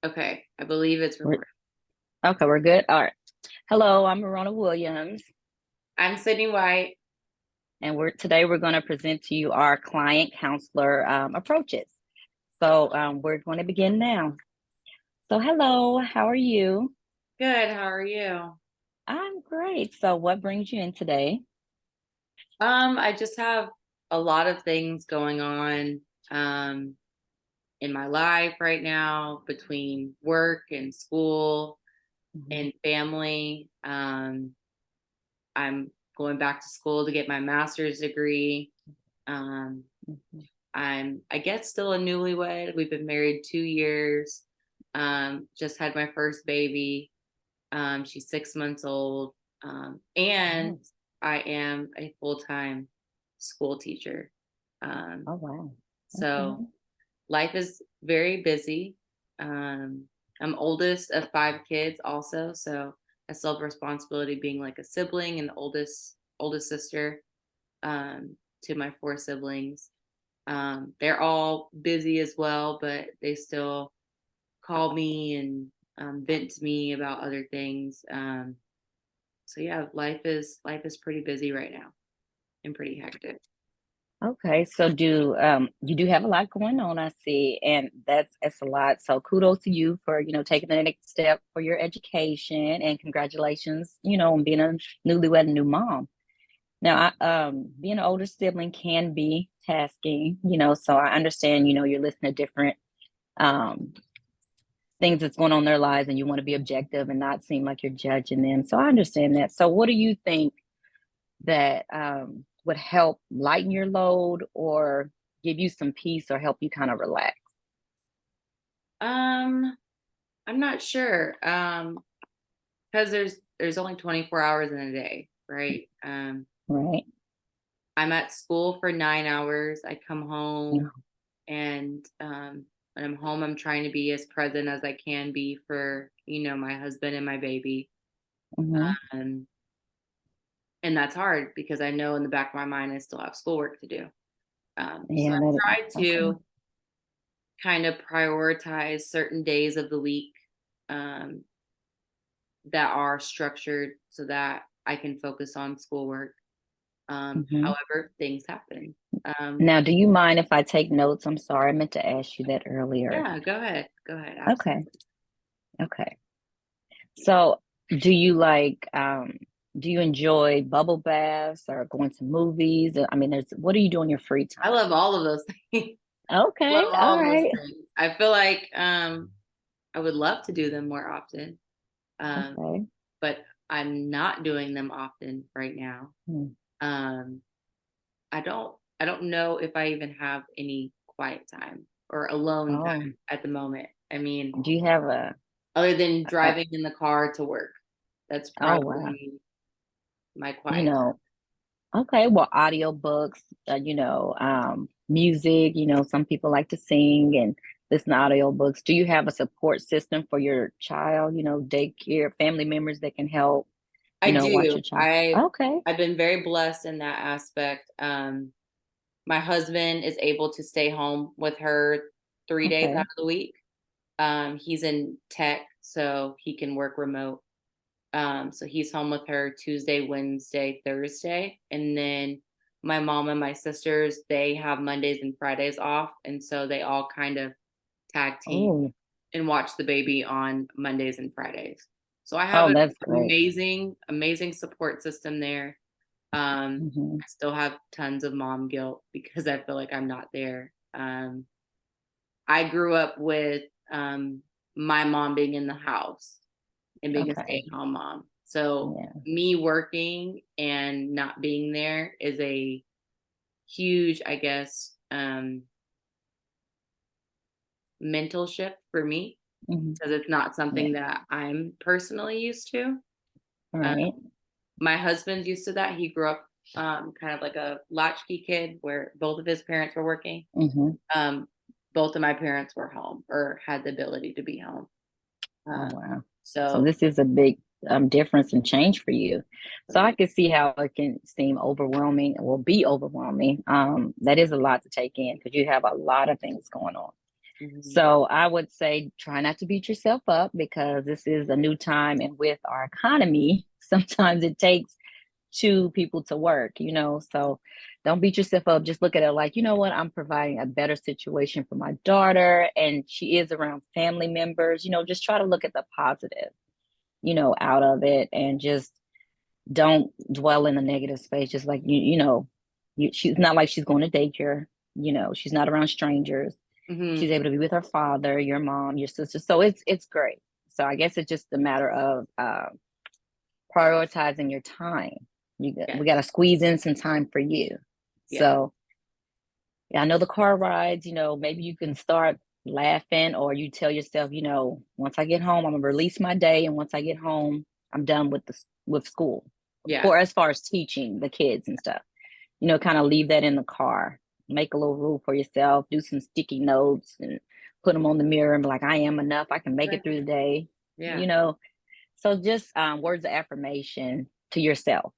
Okay, I believe it's We're, recorded. okay, we're good. All right. Hello, I'm Marona Williams, I'm Sydney White. and we're going to present to you our client counselor approaches. So we're going to begin now. So hello, how are you? Good, how are you? I'm great. So what brings you in today? I just have a lot of things going on um in my life right now between work and school Mhm, and family. I'm going back to school to get my master's degree. Um, mhm. I guess still a newlywed. We've been married 2 years. Just had my first baby. She's 6 months old. And Oh, I am a full-time school teacher. Um, oh wow. so Okay. life is very busy. Um, I'm oldest of five kids also, so I still have responsibility being like a sibling and the oldest sister to my four siblings. They're all busy as well, but they still call me and vent to me about other things. So yeah, life is pretty busy right now and pretty hectic. Okay. So do you do have a lot going on, I see, and that's a lot. So kudos to you for, taking the next step for your education and congratulations, on being a newlywed and new mom. Now, being an older sibling can be tasking, so I understand, you're listening to different um, things that's going on in their lives and you want to be objective and not seem like you're judging them. So I understand that. So, what do you think that would help lighten your load or give you some peace or help you kind of relax? Um, I'm not sure. Because there's only 24 hours in a day, right? Right. I'm at school for 9 hours. I come home and when I'm home, I'm trying to be as present as I can be for, my husband and my baby. Mm-hmm. Um, and that's hard because I know in the back of my mind I still have schoolwork to do. So Yeah. I try Okay. to kind of prioritize certain days of the week um, that are structured so that I can focus on schoolwork. Hmm. However, things happen. Um, Now, do you mind if I take notes? I'm sorry, I meant to ask you that earlier. yeah, go ahead. Go ahead. Okay. Absolutely. Okay. So, do you like do you enjoy bubble baths or going to movies? I mean, there's what do you do in your free I time? love all of those things. Okay, Love all all of those right. things. I feel like I would love to do them more often, um, Okay. but I'm not doing them often right now. Hmm. Um, I don't know if I even have any quiet time or alone Oh, time at the moment. I mean, do you have other than a driving in the car to work, that's oh wow. probably my You quiet know, okay, well, audiobooks, music, some people like to sing and listen to audiobooks. Do you have a support system for your child, daycare, family members that can help, I watch do. your child? I Okay. I've been very blessed in that aspect. My husband is able to stay home with her 3 days out Okay. of the week. He's in tech, so he can work remote. So he's home with her Tuesday, Wednesday, Thursday, and then my mom and my sisters, they have Mondays and Fridays off, and so they all kind of tag team Oh, and watch the baby on Mondays and Fridays. So I have oh, an that's great. amazing, amazing support system there. Hmm. I still have tons of mom guilt because I feel like I'm not there. I grew up with my mom being in the house and being a Okay. stay-at-home mom. So Yeah. me working and not being there is a huge, I guess, mental shift for me Hmm. because it's not Yeah. something that I'm personally used to. All Uh, right. my husband's used to that. He grew up kind of like a latchkey kid where both of his parents were working. Hmm. Um, both of my parents were home or had the ability to be home. Oh, Uh, wow. So so this is a big difference and change for you. So I can see how it can seem overwhelming or be overwhelming. That is a lot to take in because you have a lot of things going on. Hmm. So I would say try not to beat yourself up because this is a new time. And with our economy, sometimes it takes two people to work, So don't beat yourself up. Just look at it like, you know what? I'm providing a better situation for my daughter, and she is around family members. Just try to look at the positive, out of it, and just don't dwell in the negative space. Just like she's not like she's going to daycare. She's not around strangers. Hmm. She's able to be with her father, your mom, your sister. So it's great. So I guess it's just a matter of prioritizing your time. We got to Yes. squeeze in some time for you. Yes. So yeah, I know the car rides. Maybe you can start laughing, or you tell yourself, once I get home, I'm gonna release my day, and once I get home, I'm done with school, Yeah. for as far as teaching the kids and stuff. Kind of leave that in the car. Make a little rule for yourself. Do some sticky notes and put them on the mirror and be like, I am enough. I can make it Right. through the day. Yeah. You know, so just words of affirmation to yourself,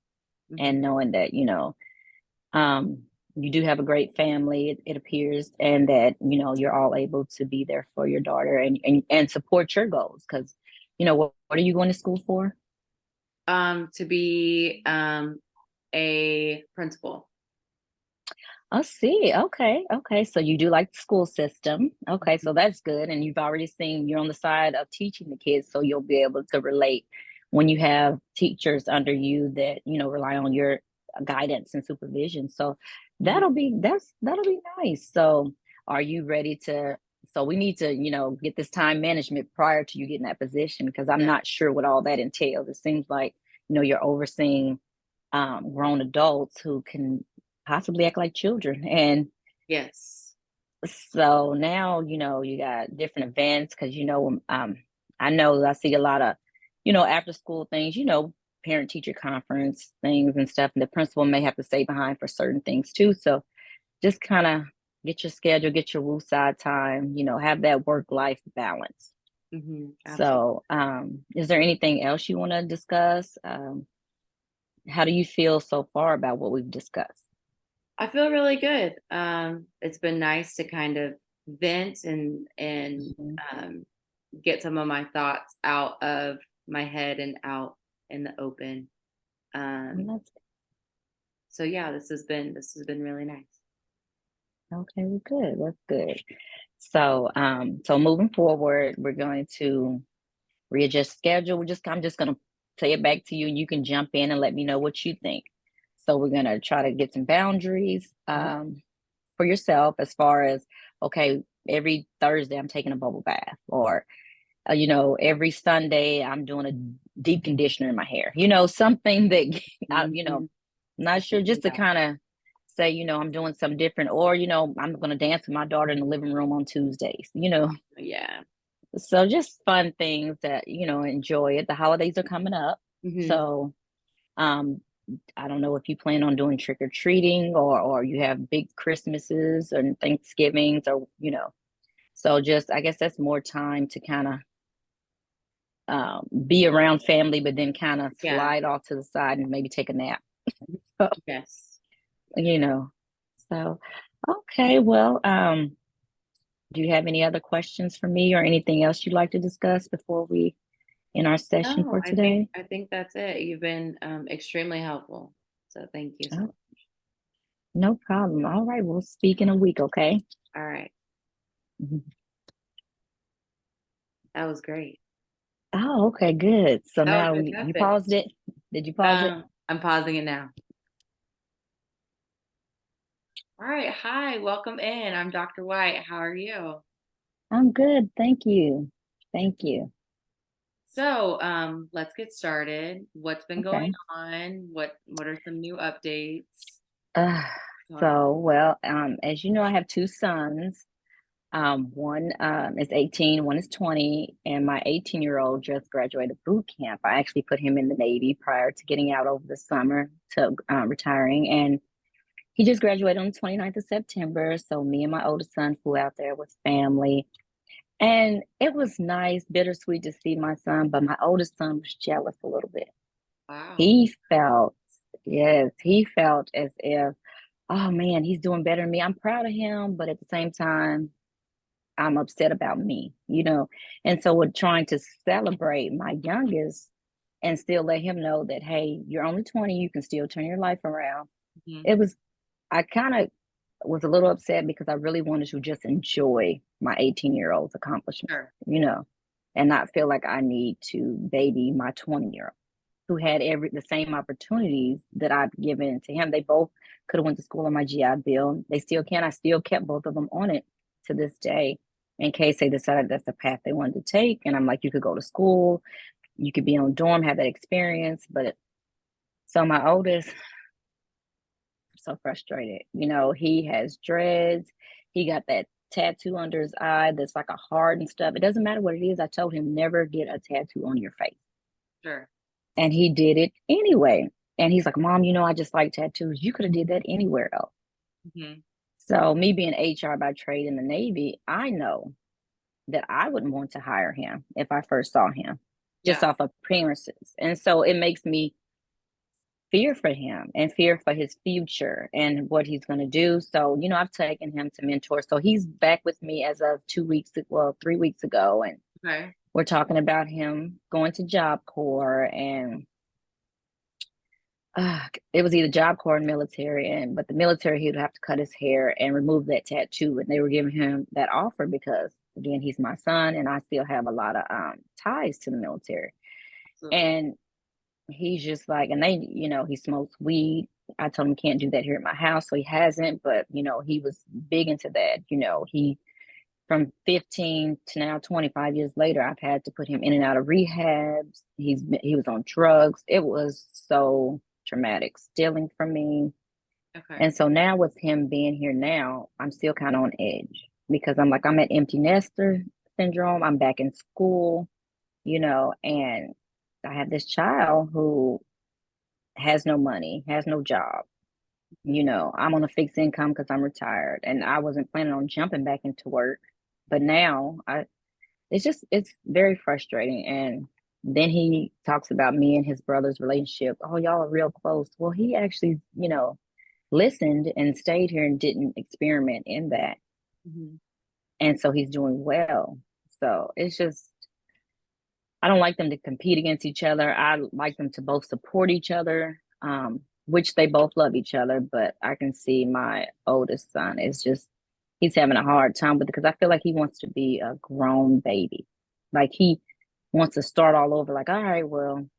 Hmm. and knowing that um, you do have a great family. It appears, and that you're all able to be there for your daughter, and support your goals. Because what are you going to school for? To be a principal. I see. Okay. Okay. So you do like the school system. Okay. Mhm. So that's good. And you've already seen you're on the side of teaching the kids. So you'll be able to relate when you have teachers under you that, rely on your guidance and supervision. So Mhm. that'll be nice. So are you ready to? So we need to, get this time management prior to you getting that position, because I'm Yeah. not sure what all that entails. It seems like, you're overseeing grown adults who can possibly act like children. And Yes. so now, you got different events because, I know I see a lot of, after school things, parent teacher conference things and stuff. And the principal may have to stay behind for certain things too. So just kind of get your schedule, get your woo side time, have that work life balance. Absolutely. So, is there anything else you want to discuss? How do you feel so far about what we've discussed? I feel really good. It's been nice to kind of vent and Mhm. um, get some of my thoughts out of my head and out in the open. Um, That's so yeah, this has been really nice. okay. Well, good. That's good. So moving forward, we're going to readjust schedule. I'm just gonna play it back to you, and you can jump in and let me know what you think. So we're gonna try to get some boundaries Mhm. for yourself, as far as, okay, every Thursday I'm taking a bubble bath, or every Sunday I'm doing a deep conditioner in my hair. Something that Mhm. I not can sure, see just to that. kind of say, I'm doing something different, or I'm going to dance with my daughter in the living room on Tuesdays. Yeah. So just fun things that, enjoy it. The holidays are coming up. Hmm. So um I don't know if you plan on doing trick or treating, or you have big Christmases and Thanksgivings, or so just, I guess that's more time to kind of be around family, but then kind of Yeah. slide off to the side and maybe take a nap. So, Yes. you know. So, okay. Well, do you have any other questions for me, or anything else you'd like to discuss before we in our session No, for I think today? I think that's it. You've been extremely helpful. So thank you so Oh, much. no problem. All right. We'll speak in a week. Okay. All right. Mhm. That was great. Oh, okay. Good. So That was now you fantastic. paused it. Did you pause it? I'm pausing it now. All right. Hi, welcome in. I'm Dr. White. How are you? I'm good. Thank you. Thank you. So, let's get started. What's been going Okay. on? What are some new updates? Uh, Talk. well, as you know, I have two sons. One is 18, one is 20, and my 18-year-old just graduated boot camp. I actually put him in the Navy prior to getting out over the summer to retiring, and he just graduated on the 29th of September. So me and my oldest son flew out there with family, and it was nice, bittersweet to see my son, but my oldest son was jealous a little bit. Wow. He felt, yes, he felt as if, oh man, he's doing better than me. I'm proud of him, but at the same time, I'm upset about me, you know. And so we're trying to celebrate my youngest and still let him know that, hey, you're only 20, you can still turn your life around. Mhm. It was, I kind of was a little upset because I really wanted to just enjoy my 18-year-old's accomplishment, Sure. you know, and not feel like I need to baby my 20-year-old who had the same opportunities that I've given to him. They both could have went to school on my GI Bill. They still can. I still kept both of them on it to this day in case they decided that's the path they wanted to take. And I'm like, you could go to school, you could be on dorm, have that experience. But so my oldest, I'm so frustrated. You know, he has dreads. He got that tattoo under his eye that's like a heart and stuff. It doesn't matter what it is. I told him never get a tattoo on your face. Sure. And he did it anyway. And he's like, Mom, you know, I just like tattoos. You could have did that anywhere else. Mhm. So me being HR by trade in the Navy, I know that I wouldn't want to hire him if I first saw him just Yeah. off appearances. And so it makes me fear for him and fear for his future and what he's going to do. So, you know, I've taken him to mentor. So he's back with me as of 2 weeks, well, 3 weeks ago. And Okay. we're talking about him going to Job Corps and it was either Job Corps and military, and but the military he would have to cut his hair and remove that tattoo, and they were giving him that offer because again he's my son, and I still have a lot of ties to the military, Absolutely. and he's just like, and they, you know, he smokes weed. I told him can't do that here at my house, so he hasn't, but you know he was big into that. You know, he from 15 to now 25 years later, I've had to put him in and out of rehabs. He was on drugs. It was so traumatic, stealing from me. Okay. And so now with him being here now, I'm still kind of on edge because I'm like, I'm at empty nester syndrome. I'm back in school, you know, and I have this child who has no money, has no job. You know, I'm on a fixed income because I'm retired and I wasn't planning on jumping back into work. But now it's very frustrating. And then he talks about me and his brother's relationship. Oh, y'all are real close. Well, he actually, you know, listened and stayed here and didn't experiment in that. Mhm. And so he's doing well. So it's just, I don't like them to compete against each other. I like them to both support each other, which they both love each other. But I can see my oldest son is just, he's having a hard time with it because I feel like he wants to be a grown baby. Like he wants to start all over, like, all right, well,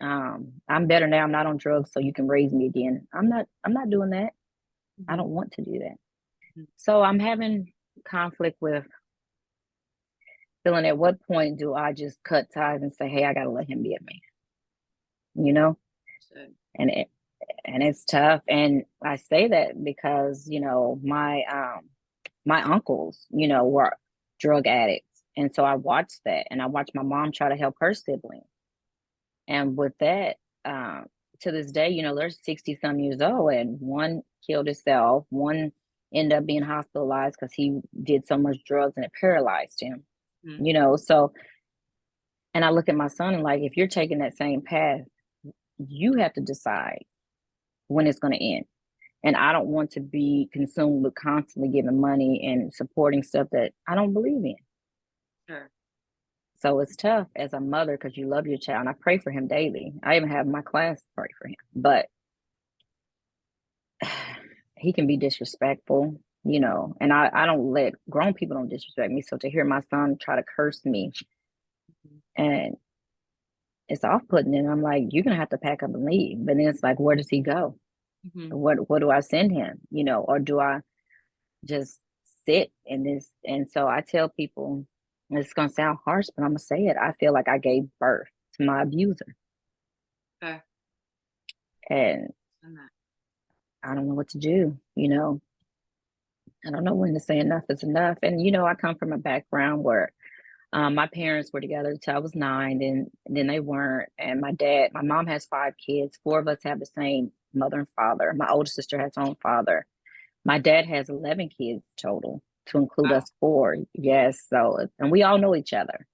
I'm better now. I'm not on drugs, so you can raise me again. I'm not doing that. I Mhm. don't want to do that. Mhm. So I'm having conflict with feeling at what point do I just cut ties and say, hey, I gotta let him be a man, you know? So, And it's tough. And I say that because, you know, my uncles, you know, were drug addicts. And so I watched that and I watched my mom try to help her sibling. And with that, um, to this day, you know, they're 60 some years old and one killed himself, one ended up being hospitalized because he did so much drugs and it paralyzed him, mhm. you know. So, and I look at my son and like, if you're taking that same path, you have to decide when it's going to end. And I don't want to be consumed with constantly giving money and supporting stuff that I don't believe in. Sure. So it's tough as a mother because you love your child. And I pray for him daily. I even have my class pray for him. But he can be disrespectful, you know, and I don't let grown people don't disrespect me. So to hear my son try to curse me Mhm. and it's off putting and I'm like, you're gonna have to pack up and leave. But then it's like, where does he go? Mhm. What do I send him? You know, or do I just sit in this? And so I tell people, it's gonna sound harsh, but I'm gonna say it. I feel like I gave birth to my abuser. Okay. And And that. I don't know what to do, you know. I don't know when to say enough is enough. And you know, I come from a background where my parents were together until I was 9, and then they weren't. And my mom has 5 kids. 4 of us have the same mother and father. My older sister has her own father. My dad has 11 kids total, to include Wow. us 4. Yes. So, and we all know each other.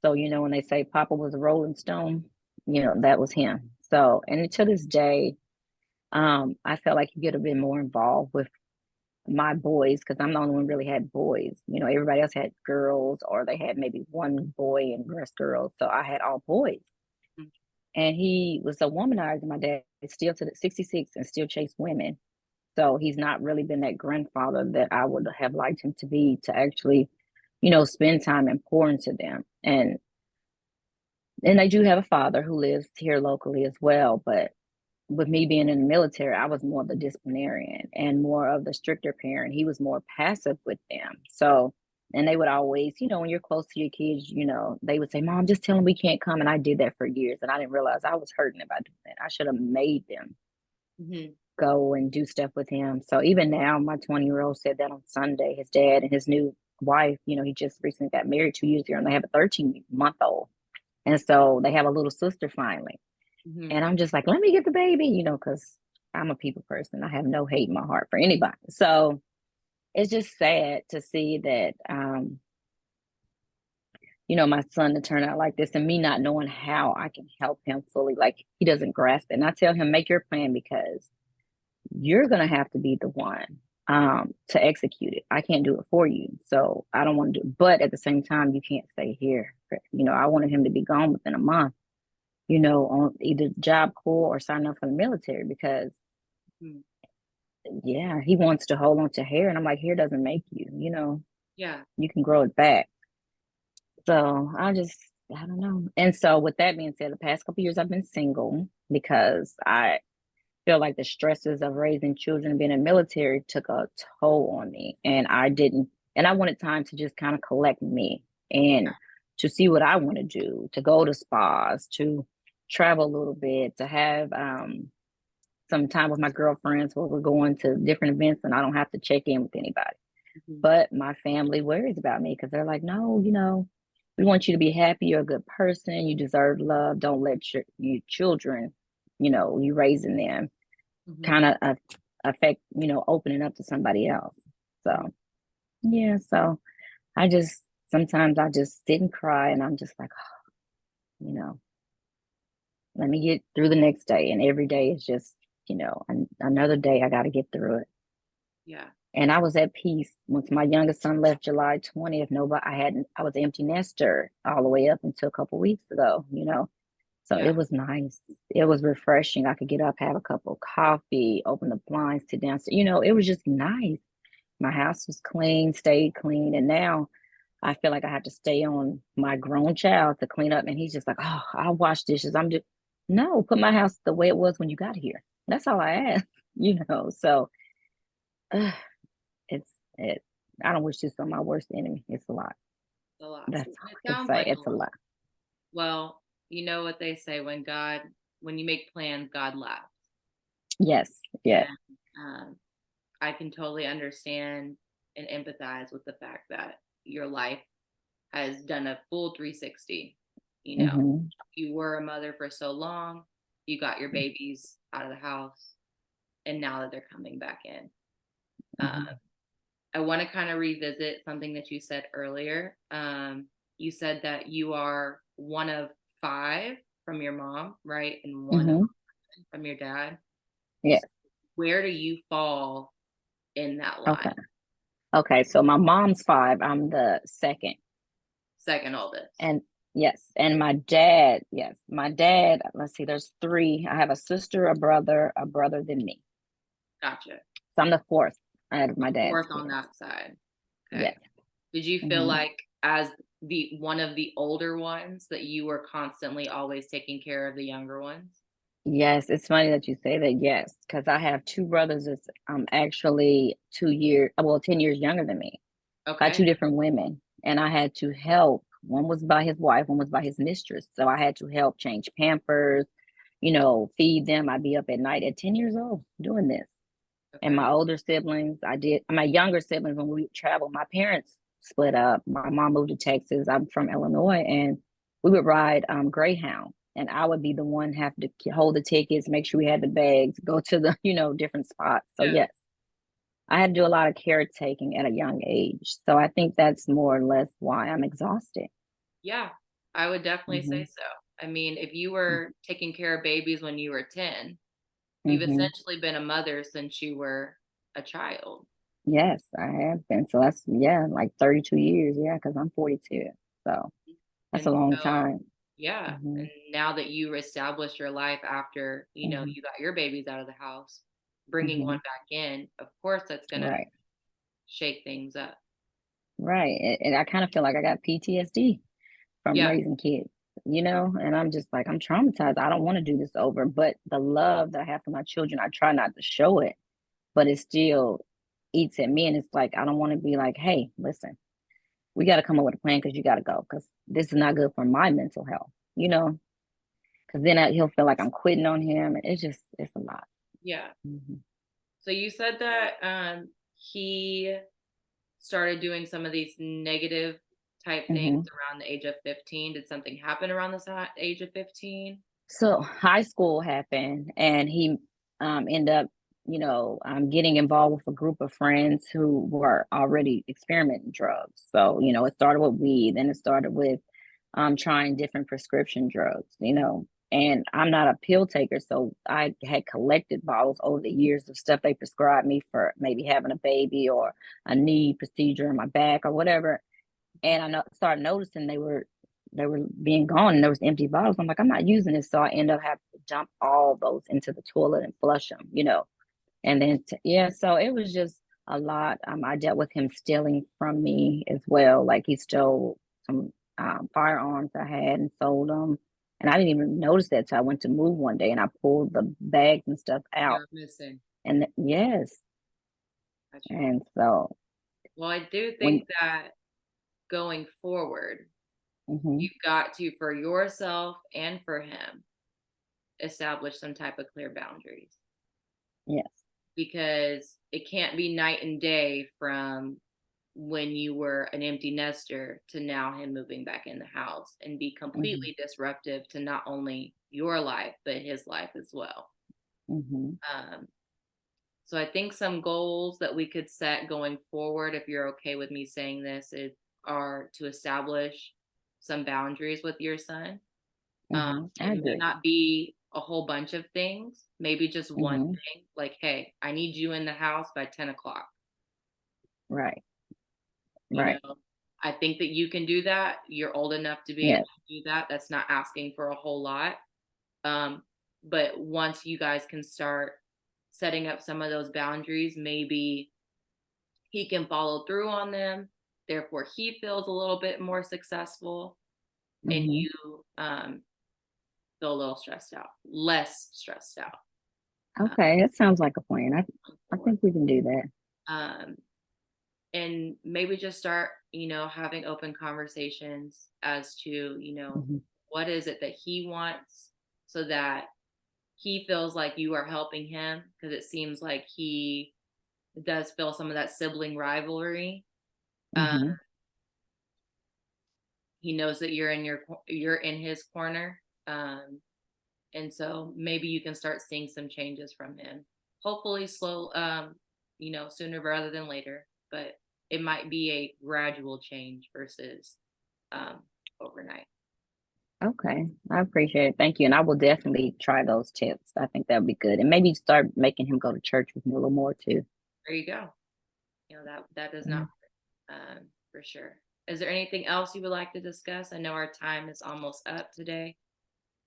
So, you know, when they say Papa was a Rolling Stone, you know, that was him. So, and to this day, I felt like he could have been more involved with my boys, because I'm the only one really had boys. You know, everybody else had girls, or they had maybe one boy and the rest girls. So I had all boys. Mm. And he was a womanizer. My dad is still to the 66 and still chase women. So he's not really been that grandfather that I would have liked him to be, to actually, spend time and pour into them. And I do have a father who lives here locally as well, but with me being in the military, I was more of the disciplinarian and more of the stricter parent. He was more passive with them. So, and they would always, when you're close to your kids, they would say, Mom, just tell them we can't come. And I did that for years. And I didn't realize I was hurting them by doing that. I should have made them Hmm. go and do stuff with him. So even now, my 20-year-old said that on Sunday, his dad and his new wife, he just recently got married 2 years ago and they have a 13-month-old. And so they have a little sister finally. Hmm. And I'm just like, let me get the baby, because I'm a people person. I have no hate in my heart for anybody. So it's just sad to see that, my son to turn out like this and me not knowing how I can help him fully. Like he doesn't grasp it. And I tell him, make your plan because you're going to have to be the one to execute it. I can't do it for you. So I don't want to do it. But at the same time, you can't stay here. I wanted him to be gone within a month, on either Job Corps or sign up for the military because Hmm. yeah, he wants to hold on to hair. And I'm like, hair doesn't make you, Yeah. you can grow it back. So I don't know. And so with that being said, the past couple years I've been single because I feel like the stresses of raising children, being in the military took a toll on me. And I wanted time to just kind of collect me and to see what I want to do, to go to spas, to travel a little bit, to have some time with my girlfriends where we're going to different events and I don't have to check in with anybody. Hmm. But my family worries about me because they're like, no, we want you to be happy. You're a good person. You deserve love. Don't let your children, you raising them Hmm. kind of affect, opening up to somebody else. So, yeah. So sometimes I just sit and cry and I'm just like, oh, let me get through the next day. And every day is just, another day I got to get through it. Yeah. And I was at peace once my youngest son left July 20th. I was an empty nester all the way up until a couple weeks ago. So Yeah. it was nice. It was refreshing. I could get up, have a cup of coffee, open the blinds, sit down. So, it was just nice. My house was clean, stayed clean. And now I feel like I have to stay on my grown child to clean up. And he's just like, oh, I'll wash dishes. No, put my house the way it was when you got here. That's all I ask, So uh, it's, it, I don't wish this on my worst enemy. It's a lot. A lot. That's And all it I can sounds say. like a It's a lot. lot. Well, you know what they say when you make plans, God laughs. Yes. Yes. And I can totally understand and empathize with the fact that your life has done a full 360. You know, Hmm. you were a mother for so long, you got your babies out of the house, and now that they're coming back in. Uh, Hmm. I want to kind of revisit something that you said earlier. You said that you are one of five from your mom, right? And one of Hmm. from your dad. Yes. Where do you fall in that Okay. line? Okay. So my mom's five. I'm the second. Second oldest. And yes. And my dad, let's see, there's three. I have a sister, a brother, then me. Gotcha. So I'm the fourth out of The my dad's fourth on kids. that side. Okay. Yes. Did you feel Hmm. like as the one of the older ones that you were constantly always taking care of the younger ones? Yes. It's funny that you say that. Yes. Because I have two brothers that's actually 10 years younger than me by two Okay. different women. And I had to help. One was by his wife, one was by his mistress. So I had to help change Pampers, feed them. I'd be up at night at 10 years old doing this. And Okay. my older siblings, my younger siblings, when we traveled, my parents split up. My mom moved to Texas. I'm from Illinois, and we would ride Greyhound. And I would be the one have to hold the tickets, make sure we had the bags, go to the different spots. So Yeah. yes, I had to do a lot of caretaking at a young age. So I think that's more or less why I'm exhausted. Yeah. I would definitely say Hmm. so. I mean, if you were taking care of babies when you were 10, you've Hmm. essentially been a mother since you were a child. Yes, I have been. So that's, yeah, like 32 years. Yeah, because I'm 42. So that's a And long so, time. yeah, Hmm. and now that you established your life after, Hmm. you got your babies out of the house, bringing one Hmm. back in, of course, that's gonna Right. shake things up. Right. And I kind of feel like I got PTSD from Yeah, raising kids, and I'm just like, I'm traumatized. I don't want to do this over. But the love that I have for my children, I try not to show it, but it still eats at me. And it's like, I don't want to be like, hey, listen, we got to come up with a plan because you got to go because this is not good for my mental health, because then he'll feel like I'm quitting on him. And it's a lot. yeah. Hmm. So you said that he started doing some of these negative type things Hmm. around the age of 15. Did something happen around this age of 15? So high school happened, and he ended up, getting involved with a group of friends who were already experimenting drugs. So, it started with weed, then it started with trying different prescription drugs, And I'm not a pill taker, so I had collected bottles over the years of stuff they prescribed me for maybe having a baby or a knee procedure in my back or whatever. And started noticing they were being gone and there was empty bottles. I'm like, I'm not using this. So I end up having to dump all those into the toilet and flush them. And then, yeah, so it was just a lot. I dealt with him stealing from me as well. Like he stole some firearms I had and sold them. And I didn't even notice that till I went to move one day and I pulled the bags and stuff out. You're missing. And yes. Gotcha. And so Well, I do when, think that going forward, hmm. you've got to, for yourself and for him, establish some type of clear boundaries Yes. because it can't be night and day from when you were an empty nester to now him moving back in the house and be Hmm. completely disruptive to not only your life but his life as well. Hmm. Um, so I think some goals that we could set going forward, if you're okay with me saying this, are to establish some boundaries with your son. Hmm. I It may agree. not be a whole bunch of things, maybe just one Hmm. thing, like, hey, I need you in the house by 10 o'clock. Right. You Right. know, I think that you can do that. You're old enough to be able Yes. to do that. That's not asking for a whole lot. Um, but once you guys can start setting up some of those boundaries, maybe he can follow through on them. Therefore, he feels a little bit more successful, and Hmm. you feel a little stressed out, less stressed out Okay, that sounds like a plan. going I forward. think we can do that. Um, and maybe just start, having open conversations as to, Hmm. what is it that he wants so that he feels like you are helping him because it seems like he does feel some of that sibling rivalry. Uh, Hmm. he knows that you're in his corner. And so maybe you can start seeing some changes from him. Hopefully slow, sooner rather than later, but it might be a gradual change versus um, overnight. Okay, I appreciate it. Thank you. And I will definitely try those tips. I think that would be good. And maybe start making him go to church with me a little more too. There you go. That does not Mm. for sure. Is there anything else you would like to discuss? I know our time is almost up today.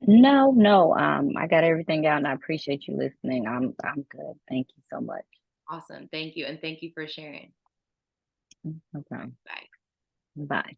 No, no. I got everything out and I appreciate you listening. I'm good. Thank you so much. Awesome. Thank you. And thank you for sharing. Okay. Bye. Bye.